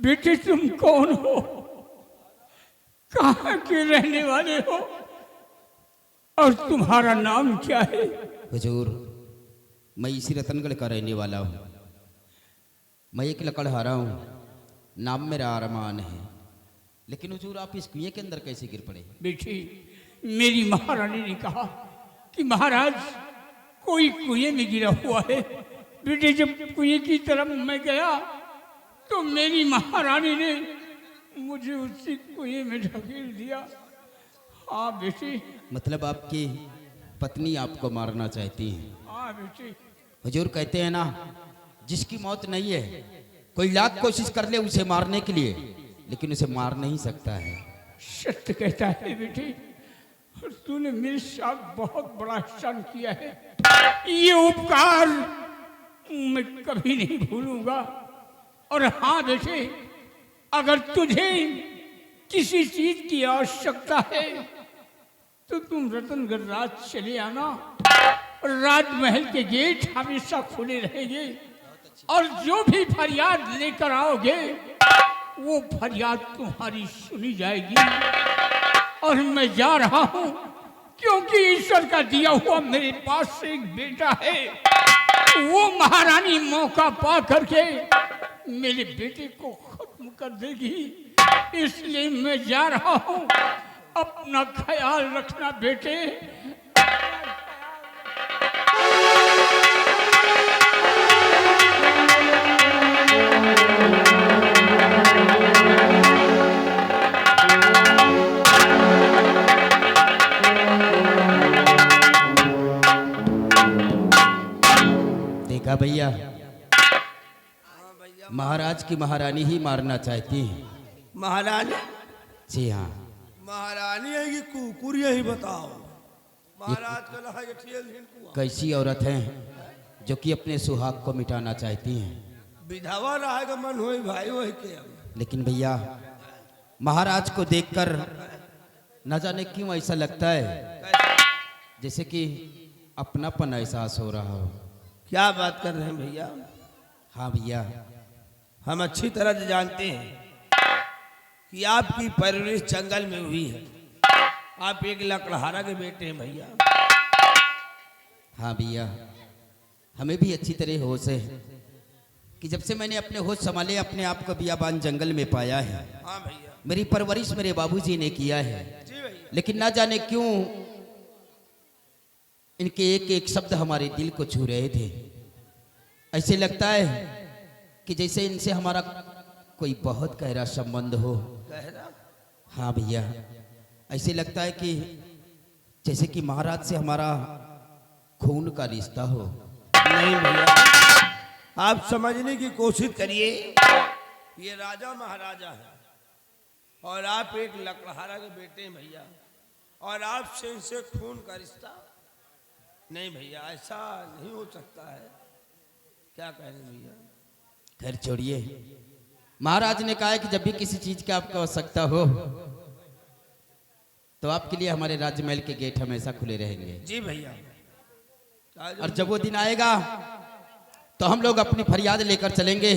बेटे तुम कौन हो, कहाँ के रहने वाले हो और तुम्हारा नाम क्या है? हुजूर, मैं इसी रतनगढ़ का रहने वाला हूँ। मैं एक लकड़हारा हूँ, नाम मेरा अरमान है। लेकिन हुजूर, आप इस कुएं के अंदर कैसे गिर पड़े? बेटी, मेरी महारानी ने कहा कि महाराज कोई कुएं में गिरा हुआ है। बेटे, जब कुएं की तरफ मैं गया तो मेरी महारानी ने मुझे उसी कुएं में ढकेल दिया। हाँ बेटी। मतलब आपकी पत्नी आपको मारना चाहती है? हाँ बेटी। हुजूर कहते हैं ना, जिसकी मौत नहीं है, कोई लाख कोशिश कर ले उसे मारने के लिए, लेकिन उसे मार नहीं सकता है। सत्य कहता है बेटी, और तूने मेरे साथ बहुत बड़ा एहसान किया है। ये उपकार मैं कभी नहीं भूलूंगा। और हाँ बेटे, अगर तुझे किसी चीज की आवश्यकता है तो तुम रतनगढ़ राज चले आना। राजमहल के गेट हमेशा खुले रहेंगे और जो भी फरियाद लेकर आओगे वो फरियाद तुम्हारी सुनी जाएगी। और मैं जा रहा हूं क्योंकि ईश्वर का दिया हुआ मेरे पास एक बेटा है। वो महारानी मौका पा करके मेरे बेटे को खत्म कर देगी, इसलिए मैं जा रहा हूं। अपना ख्याल रखना बेटे। देखा भैया, महाराज की महारानी ही मारना चाहती है। महारानी? जी हाँ। महारानी है कि कुकुर, यही बताओ। महाराज का लहा ये ठेल हिंकुआ। कैसी औरत है जो कि अपने सुहाग को मिटाना चाहती हैं? विधवा रहेगा मन होई भाई वही के। लेकिन भैया, महाराज को देखकर न जाने क्यों ऐसा लगता है जैसे कि अपनापन एहसास हो रहा हो। क्या बात कर रहे हैं भैया? हाँ भैया, हम अच्छी तरह से जानते हैं कि आपकी परवरिश जंगल में हुई है। आप एक लकड़हारा के बेटे हैं भैया। हाँ भैया, हमें भी अच्छी तरह होश है कि जब से मैंने अपने होश संभाले अपने आप को बियाबान जंगल में पाया है। हाँ भैया। मेरी परवरिश मेरे बाबूजी ने किया है। जी भैया। लेकिन ना जाने क्यों इनके एक एक शब्द हमारे दिल को छू रहे थे। ऐसे लगता है कि जैसे इनसे हमारा कोई बहुत गहरा संबंध हो। गहरा? हाँ भैया, ऐसे लगता है कि जैसे कि महाराज से हमारा खून का रिश्ता हो। नहीं भैया, आप समझने की कोशिश करिए। ये राजा महाराजा है और आप एक लकड़हारा के बेटे हैं भैया, और आपसे इनसे खून का रिश्ता? नहीं भैया, ऐसा नहीं हो सकता है। क्या कह रहे हैं भैया? खैर छोड़िए, महाराज ने कहा है कि जब भी किसी चीज की आपको आवश्यकता हो तो आपके लिए हमारे राजमहल के गेट हमेशा खुले रहेंगे। जी भैया। और जब वो दिन आएगा तो हम लोग अपनी फरियाद लेकर चलेंगे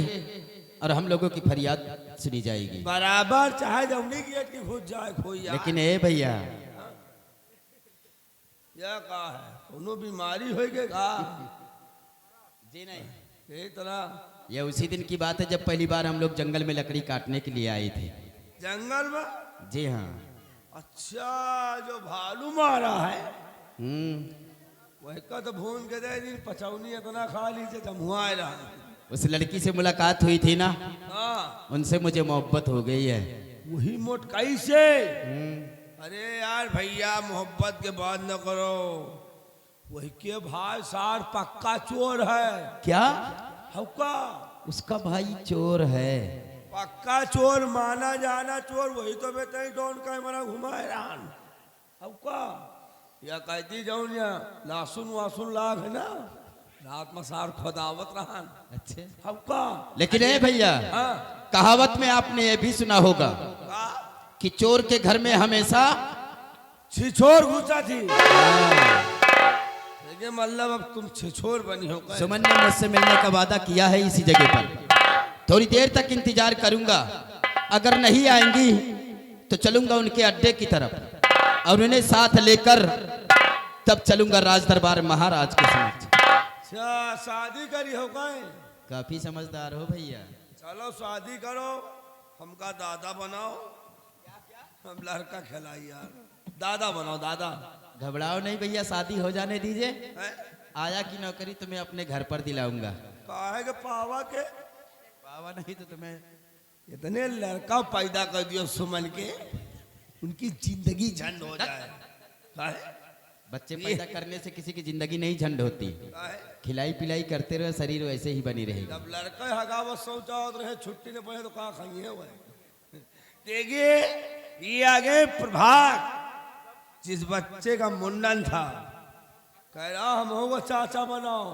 और हम लोगों की फरियाद सुनी जाएगी। बराबर, चाहे जमनी की गेट की घुस जाए खोई जाए। लेकिन ए भैया, क्या कहा है? कोनो बीमारी हो गए का? जी नहीं, यही तरह। यह उसी दिन की बात है जब पहली बार हम लोग जंगल में लकड़ी काटने के लिए आए थे। जंगल में? जी हाँ। अच्छा, जो भालू मारा है वही का तो भून के दे दिन पचौनी इतना खा लीजिए जमुआ रहा। उस लड़की से मुलाकात हुई थी ना, हाँ, उनसे मुझे मोहब्बत हो गई है। वही मोटकाई से? अरे यार भैया, मोहब्बत के बात न करो। वही के भाई सार पक्का चोर है। क्या? हौका? उसका भाई चोर है? पक्का चोर, माना जाना चोर। वही तो मैं तई डोन का मरा घुमाए रान। हौका? या कहती जाऊं या लासुन वासुन लाग है ना, रात में सार खोदावत रहा। अच्छे। हौका? लेकिन ए भैया, हाँ। कहावत में आपने ये भी सुना होगा कि चोर के घर में हमेशा छिछोर घुसा थी। मतलब अब तुम छिछोर बनी हो। सुमन ने मुझसे मिलने का वादा किया है इसी जगह पर, थोड़ी देर तक इंतजार करूंगा, अगर नहीं आएंगी तो चलूंगा उनके अड्डे की तरफ और उन्हें साथ लेकर तब चलूंगा राज दरबार महाराज के समक्ष। अच्छा, शादी करी हो गए? काफी समझदार हो भैया। चलो शादी करो, हमका दादा बनाओ। हम लड़का खिलाई यार, दादा बनाओ दादा। घबराओ नहीं भैया, शादी हो जाने दीजिए। हैं? आया की नौकरी तुम्हें अपने घर पर दिलाऊंगा। काहे के पावा के? पावा नहीं तो तुम्हें इतने लड़का पैदा कर दियो सुमन के, उनकी जिंदगी झंड हो जाए। काहे? बच्चे पैदा करने से किसी की जिंदगी नहीं झंड होती, काहे? खिलाई पिलाई करते रहो, शरीर वैसे ही बनी रहेगी। जब लड़का हगावत शौचावत रहे, छुट्टी ने पड़े तो कहाँ खाइए हुए। देखिए ये आगे प्रभात, जिस बच्चे का मुंडन था, कह रहा हम होगा चाचा बनाओ।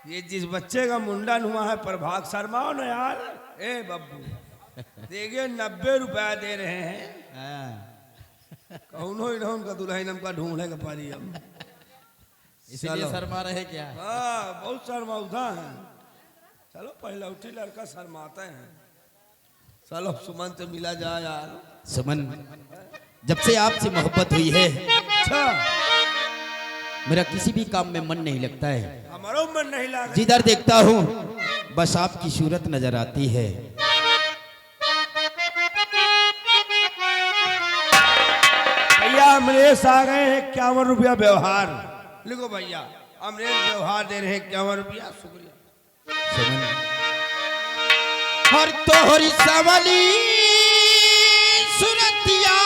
ये जिस बच्चे का मुंडन हुआ है प्रभात, शर्माओ ना यार। ए बब्बू, देखिए 90 रुपया दे रहे हैं। कौनो ही ना उनका दुल्हन हमका ढूंढने का पारी हम, इसीलिए शर्मा रहे क्या? हाँ बहुत शर्माउदा है। चलो पहले उठी लड़का शर्माते हैं। चलो सुमन से मिला जाए यार। सुमन, जब से आपसे मोहब्बत हुई है अच्छा, मेरा किसी भी काम में मन नहीं लगता है। हमारा मन नहीं लगा। जिधर देखता हूँ बस आपकी सूरत नजर आती है। भैया अमरेश आ गए हैं, 51 रुपया व्यवहार लिखो भैया। अमरेश व्यवहार दे रहे हैं 51 रुपया, शुक्रिया। सुमन, हर तोहरी सवली सुरतिया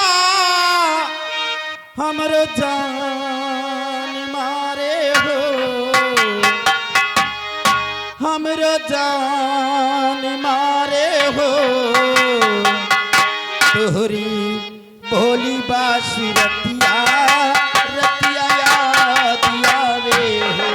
हमरो जान मारे हो, हमरो जान मारे हो, तोहरी भोली बासुरतिया रतिया याद आवे हो।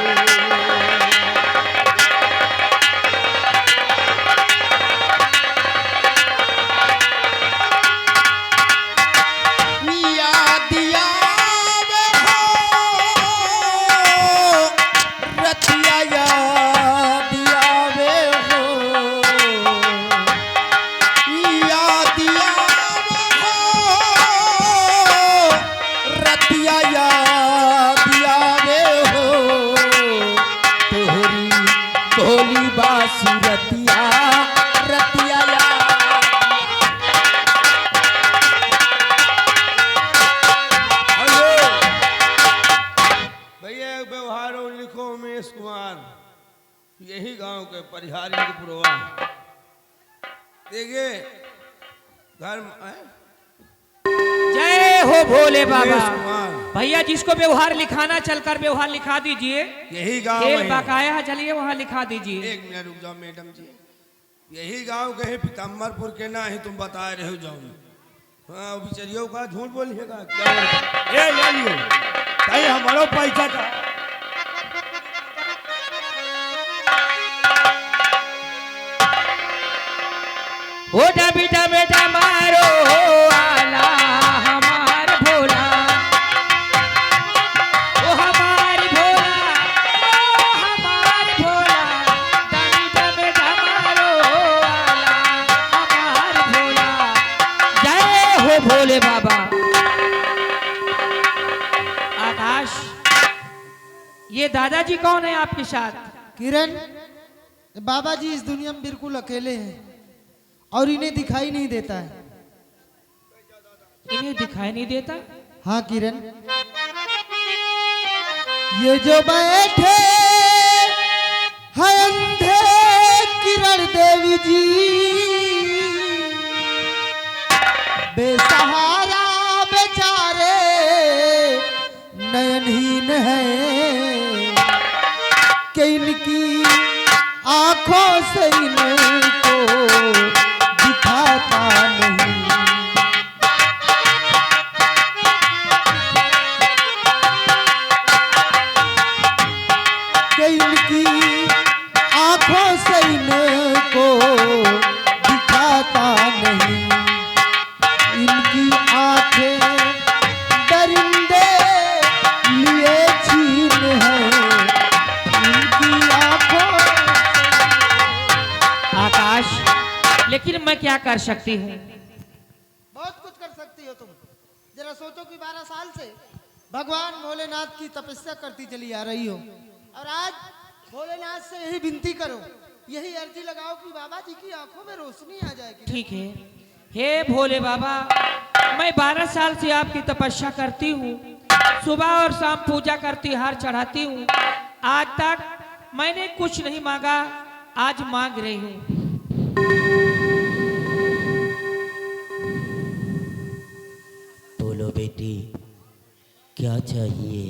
बासुरतिया रतिया भैया व्यवहार लिखो उमेश कुमार, यही गांव के परिहारी के पुरवा। देखिए घर जय हो भोले बाबा। उमेश कुमार, भैया जिसको व्यवहार लिखाना चलकर व्यवहार लिखा दीजिए। यही गांव एक है। बकाया चलिए वहाँ लिखा दीजिए। एक मिनट रुक जाओ मैडम जी, यही गांव के हैं, पीतम्बरपुर के ना ही तुम बता रहे हो जाओ। हाँ बिचरियों का झूठ बोलिएगा क्या? ये ले लियो भाई, हमारो पैसा था। बेटा बेटा बेटा मारो आला हमार भोला, ओ हमार भोला, ओ हमार भोला, बेटा बेटा मारो आला हमार भोला। जय हो भोले बाबा। आकाश, ये दादाजी कौन है आपके साथ? किरण, बाबा जी इस दुनिया में बिल्कुल अकेले हैं और इन्हें दिखाई नहीं देता है। इन्हें दिखाई नहीं देता? हाँ किरण, ये जो बैठे हैं अंधे किरण देवी जी, बेसहारा बेचारे नयनहीन हैं, कि इनकी आंखों से इनको दिखाता नहीं। कि इनकी आंखों से इनको दिखाता नहीं, इनकी क्या कर सकती हूँ? बहुत कुछ कर सकती हो तुम। जरा सोचो कि 12 साल से भगवान भोलेनाथ की तपस्या करती चली आ रही हो, और आज भोलेनाथ से यही विनती करो, यही अर्जी लगाओ कि बाबा जी की आंखों में रोशनी आ जाएगी। ठीक है, हे भोले बाबा, मैं 12 साल से आपकी तपस्या करती हूँ, सुबह और शाम पूजा करती, हार चढ़ाती हूँ। आज तक मैंने कुछ नहीं मांगा, आज मांग रही हूँ। बोलो बेटी, क्या चाहिए?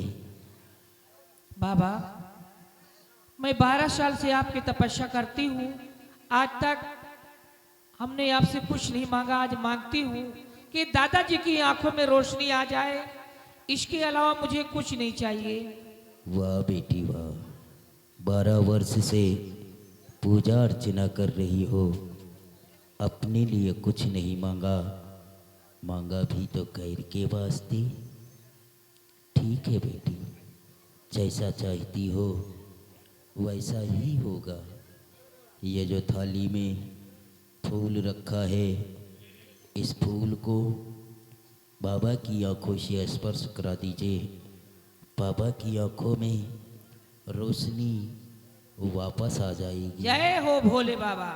बाबा, मैं 12 साल से आपकी तपस्या करती हूँ, आज तक हमने आपसे कुछ नहीं मांगा, आज मांगती हूँ कि दादाजी की आंखों में रोशनी आ जाए। इसके अलावा मुझे कुछ नहीं चाहिए। वाह बेटी वाह, 12 वर्ष से पूजा अर्चना कर रही हो, अपने लिए कुछ नहीं मांगा, मांगा भी तो गैर के वास्ते। ठीक है बेटी, जैसा चाहती हो वैसा ही होगा। ये जो थाली में फूल रखा है, इस फूल को बाबा की आंखों से स्पर्श करा दीजिए। बाबा की आंखों में रोशनी वापस आ जाएगी। जय हो भोले बाबा।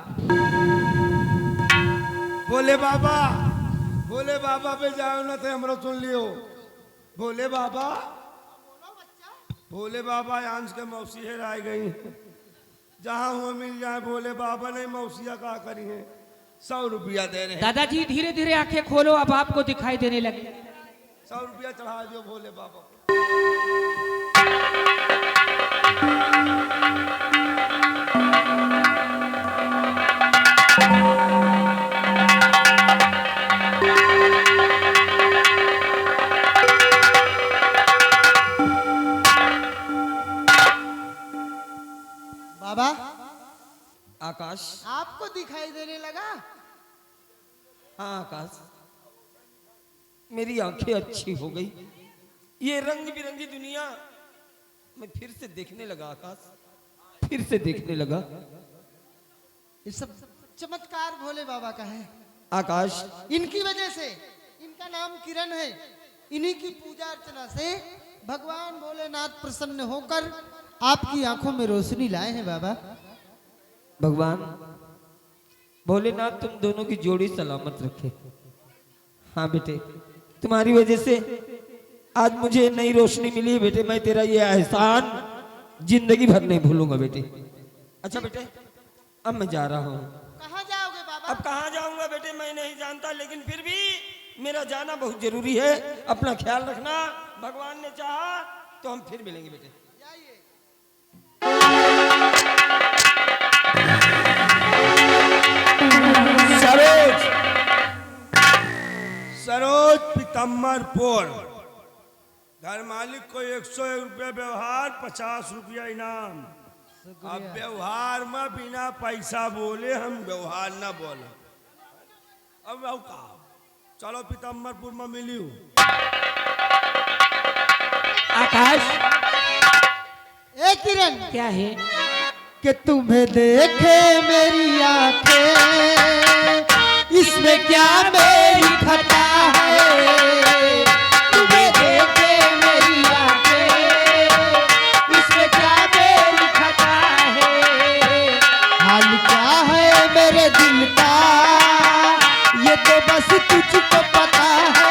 बोले बाबा पे जाओ ना थे, हमरो सुन लियो। बोले बाबा आंस के मौसी है आए गई, जहाँ हुआ मिल जाए। बोले बाबा नहीं, मौसिया का करी है, 100 रुपया दे रहे हैं। दादाजी धीरे धीरे आंखें खोलो, अब आपको दिखाई देने लगे। 100 रुपया चढ़ा दो भोले बाबा। बाबा, आकाश, आपको दिखाई देने लगा? हाँ आकाश, मेरी आंखें अच्छी हो गई। ये रंग बिरंगी दुनिया मैं फिर से देखने लगा आकाश, फिर से देखने लगा। ये सब चमत्कार भोले बाबा का है आकाश, इनकी वजह से, इनका नाम किरण है, इन्हीं की पूजा अर्चना से भगवान भोलेनाथ प्रसन्न होकर आपकी आंखों में रोशनी लाए हैं। बाबा, भगवान भोलेनाथ तुम दोनों की जोड़ी सलामत रखे। हाँ बेटे, तुम्हारी वजह से आज मुझे नई रोशनी मिली है बेटे। मैं तेरा ये एहसान जिंदगी भर नहीं भूलूंगा बेटे। अच्छा बेटे, अब मैं जा रहा हूँ। कहाँ जाओगे बाबा? अब कहाँ जाऊंगा बेटे मैं नहीं जानता, लेकिन फिर भी मेरा जाना बहुत जरूरी है। अपना ख्याल रखना, भगवान ने चाहा तो हम फिर मिलेंगे बेटे। सरोज पीतम्बरपुर, घर मालिक को 101 रुपया व्यवहार, 50 रुपया इनाम। अब व्यवहार में बिना पैसा बोले हम व्यवहार ना बोले। अब का चलो पीतम्बरपुर में मिलियो। आकाश, ए किरण, क्या है? कि तुम्हें देखे मेरी आंखें, इसमें क्या मेरी खता है? तुम्हें देखे मेरी आंखें, इसमें क्या मेरी खता है? हाल क्या है मेरे दिल का, ये तो बस तुझको पता है।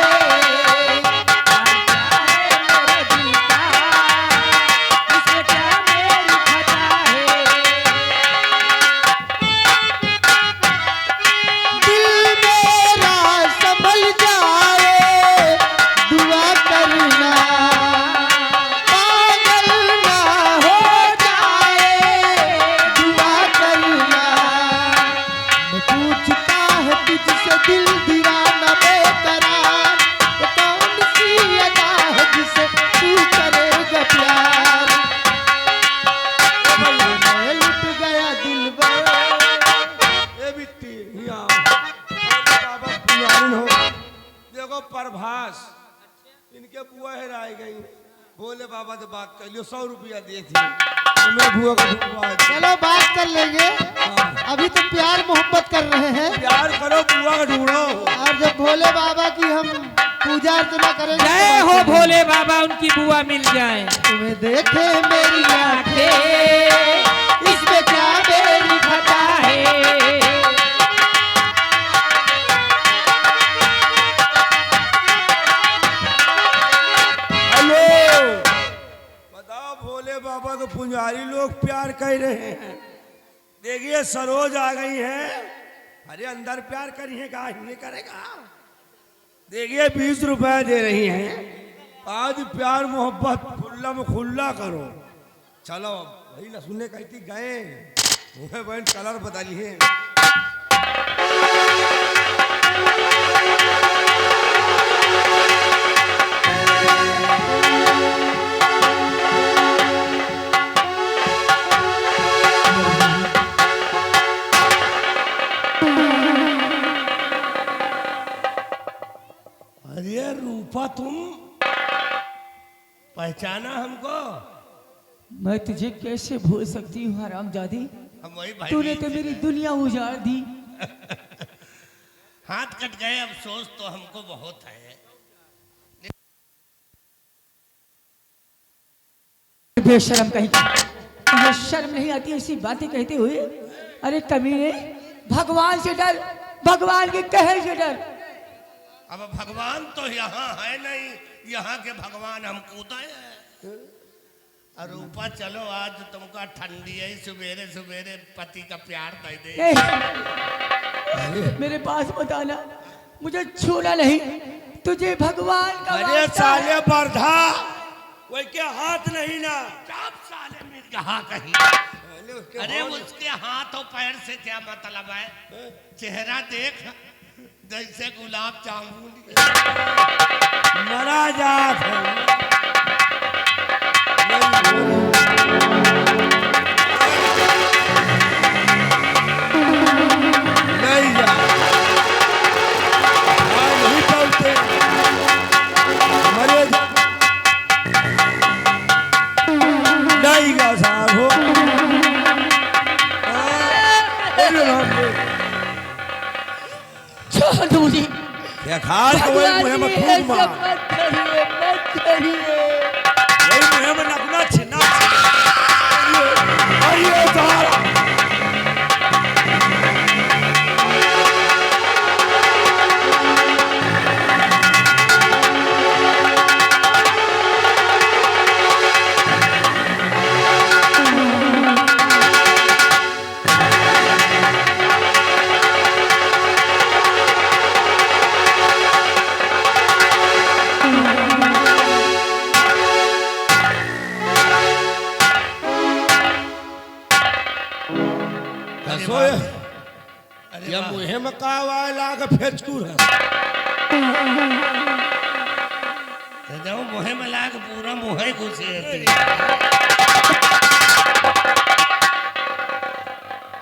बोले बाबा से बात कर लियो, 100 रुपया दिए थे तो मैं बुआ को ढूंढवा दूं। चलो बात कर लेंगे, अभी तो प्यार मोहब्बत कर रहे हैं। प्यार करो, बुआ को ढूंढो। और जब भोले बाबा की हम पूजा अर्चना करेंगे तो जय बात हो करेंगे। भोले बाबा, उनकी बुआ मिल जाए। तुम्हें देखे मेरी आंखें, इसमें क्या मेरी खता है। हेलो, बताओ भोले बाबा को पुजारी लोग प्यार कर रहे हैं। देखिए सरोज आ गई है, अरे अंदर प्यार करिए का नहीं करेगा। देखिए 20 रुपए दे रही हैं, आज प्यार मोहब्बत खुल्ला में खुल्ला करो। चलो भाई ना सुनने कहती गए मुझे बहन कलर बदलिए। अरे रूपा, तुम पहचाना हमको? मैं तुझे कैसे भूल सकती हूँ हरामजादी, हम वही भाई तूने तो मेरी दुनिया उजाड़ दी। हाथ कट गए, अफसोस तो हमको बहुत है। बेशरम कहीं का, तुझे शर्म नहीं आती ऐसी बातें कहते हुए? अरे कमीने, भगवान से डर, भगवान के कहर से डर। अब भगवान तो यहाँ है नहीं, यहाँ के भगवान हमको तो है। रूपा चलो, आज तुमका ठंडी है, सवेरे सवेरे पति का प्यार दे दे। मेरे पास मत आना, मुझे छूना नहीं, तुझे भगवान का अरे वास्ता है। साले बरधा, वही के हाथ नहीं ना, चाप साले मिल कहा कहीं। अरे उसके हाथ और पैर से क्या मतलब है? चेहरा देख, जैसे गुलाब जामुन मरा जात है। नहीं जा, नहीं चलते, मरे जा। नहीं गा साहब हो, छोड़ दो मुझे, क्या खाल को वही मुहे में भगवान फूक मार, मत करिए, मत करिए। वही मुहे में नकना छिन्ना। आइए सारा या मुहे में कावाला का फेचकूर है। जाओ मुहे में ला के पूरा मुहे घुसे।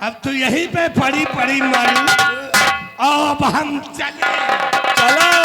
अब तो यहीं पे पड़ी पड़ी मारी, अब हम चले। चलो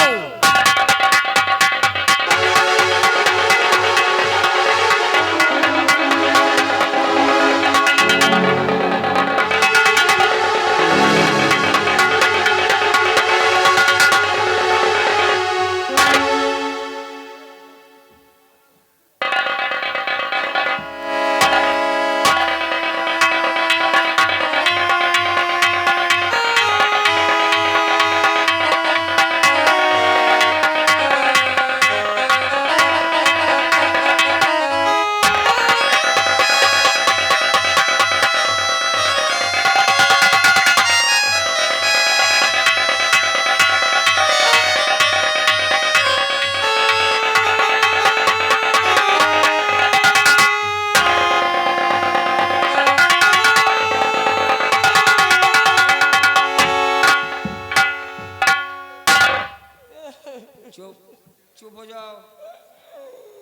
चुप हो जाओ,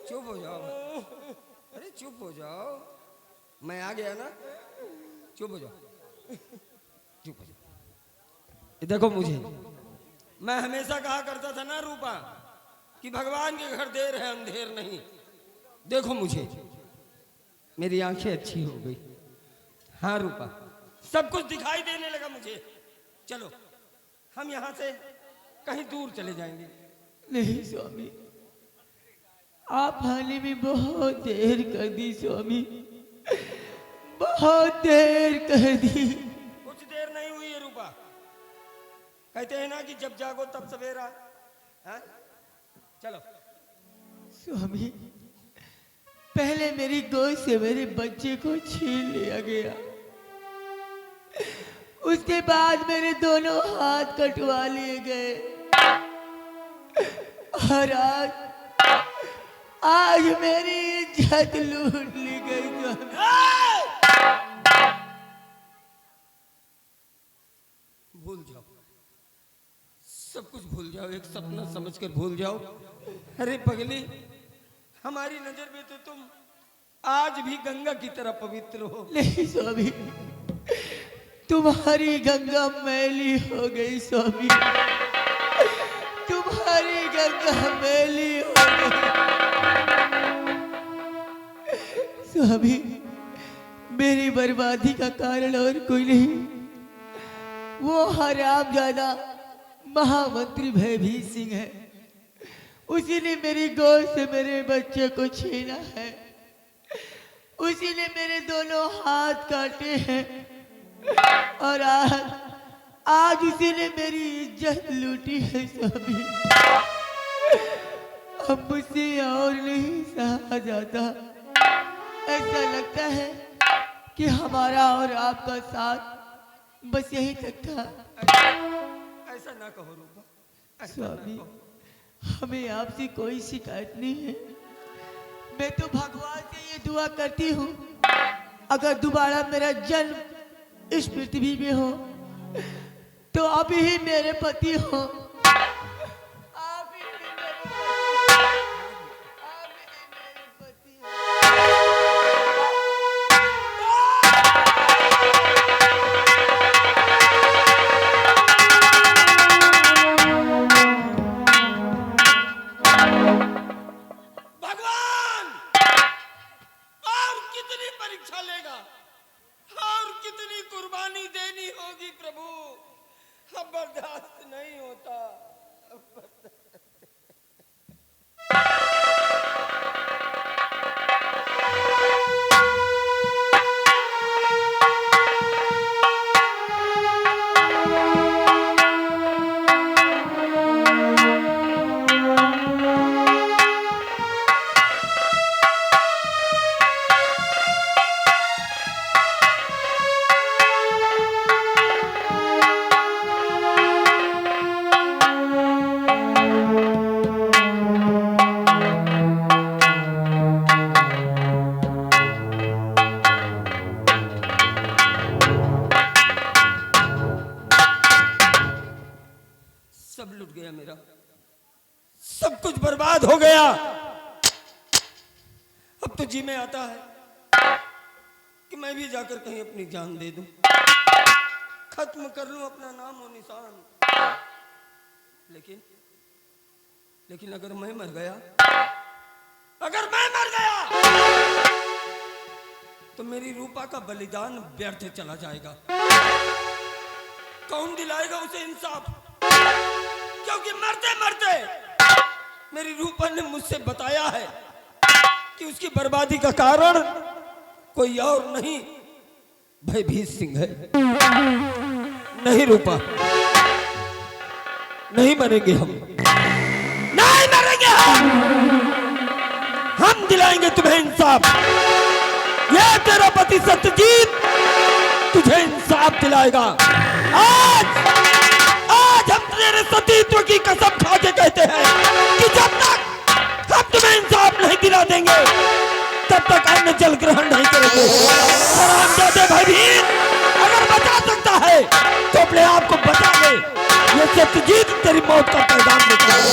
चुप हो जाओ, अरे चुप हो जाओ, मैं आ गया ना, चुप हो जाओ, चुप हो जाओ। देखो मुझे, मैं हमेशा कहा करता था ना रूपा कि भगवान के घर देर है अंधेर नहीं। देखो मुझे, मेरी आंखें अच्छी हो गई। हाँ रूपा, सब कुछ दिखाई देने लगा मुझे। चलो हम यहाँ से कहीं दूर चले जाएंगे। नहीं स्वामी, आप आने में बहुत देर कर दी स्वामी, बहुत देर कर दी। कुछ देर नहीं हुई है रूपा। कहते हैं ना कि जब जागो तब सवेरा। हाँ? चलो। स्वामी, पहले मेरी गोद से मेरे बच्चे को छीन लिया गया, उसके बाद मेरे दोनों हाथ कटवा लिए गए, और आज मेरी इज्जत लूट ली गई। भूल जाओ, सब कुछ भूल जाओ, एक सपना समझकर भूल जाओ। अरे पगली, हमारी नजर में तो तुम आज भी गंगा की तरह पवित्र हो। नहीं स्वामी, तुम्हारी गंगा मैली हो गई स्वामी, तुम्हारी गंगा मैली हो गई। स्वामी, मेरी बर्बादी का कारण और कोई नहीं, वो हरामजादा महामंत्री भयभीत सिंह है। उसी ने मेरी गोद से मेरे बच्चे को छीना है, उसी ने मेरे दोनों हाथ काटे हैं, और आज उसी ने मेरी इज्जत लूटी है स्वामी। अब मुझसे और नहीं सहा जाता। ऐसा लगता है कि हमारा और आपका साथ बस यही तक था। ऐसा ना कहो रूपा, ऐसा ना स्वामी, कहो। हमें आपसे कोई शिकायत नहीं है। मैं तो भगवान से ये दुआ करती हूँ, अगर दोबारा मेरा जन्म इस पृथ्वी में हो तो आप ही मेरे पति हो। आप ही मेरे पति हो। भगवान और कितनी परीक्षा लेगा और कितनी कुर्बानी देनी होगी प्रभु, अब बर्दाश्त नहीं होता। सब लुट गया मेरा, सब कुछ बर्बाद हो गया। अब तो जी में आता है कि मैं भी जाकर कहीं अपनी जान दे दूं, खत्म कर लूं अपना नाम और निशान। लेकिन अगर मैं मर गया, अगर मैं मर गया तो मेरी रूपा का बलिदान व्यर्थ चला जाएगा। कौन दिलाएगा उसे इंसाफ? क्योंकि मरते मरते मेरी रूपा ने मुझसे बताया है कि उसकी बर्बादी का कारण कोई और नहीं भयभीत सिंह है। नहीं रूपा, नहीं मरेंगे हम, नहीं मरेंगे हम दिलाएंगे तुम्हें इंसाफ। ये तेरा पति सत्यजीत तुझे इंसाफ दिलाएगा। आज हम तेरे सतीत्व की कसम खा के कहते हैं कि जब तक हम तुम्हें इंसाफ नहीं दिला देंगे तब तक अन्न जल ग्रहण नहीं करेंगे। हरामजादे भयभीत, अगर बचा सकता है तो अपने आप को बचा ले। ये सत्यजीत तेरी मौत का पैगाम निकाले।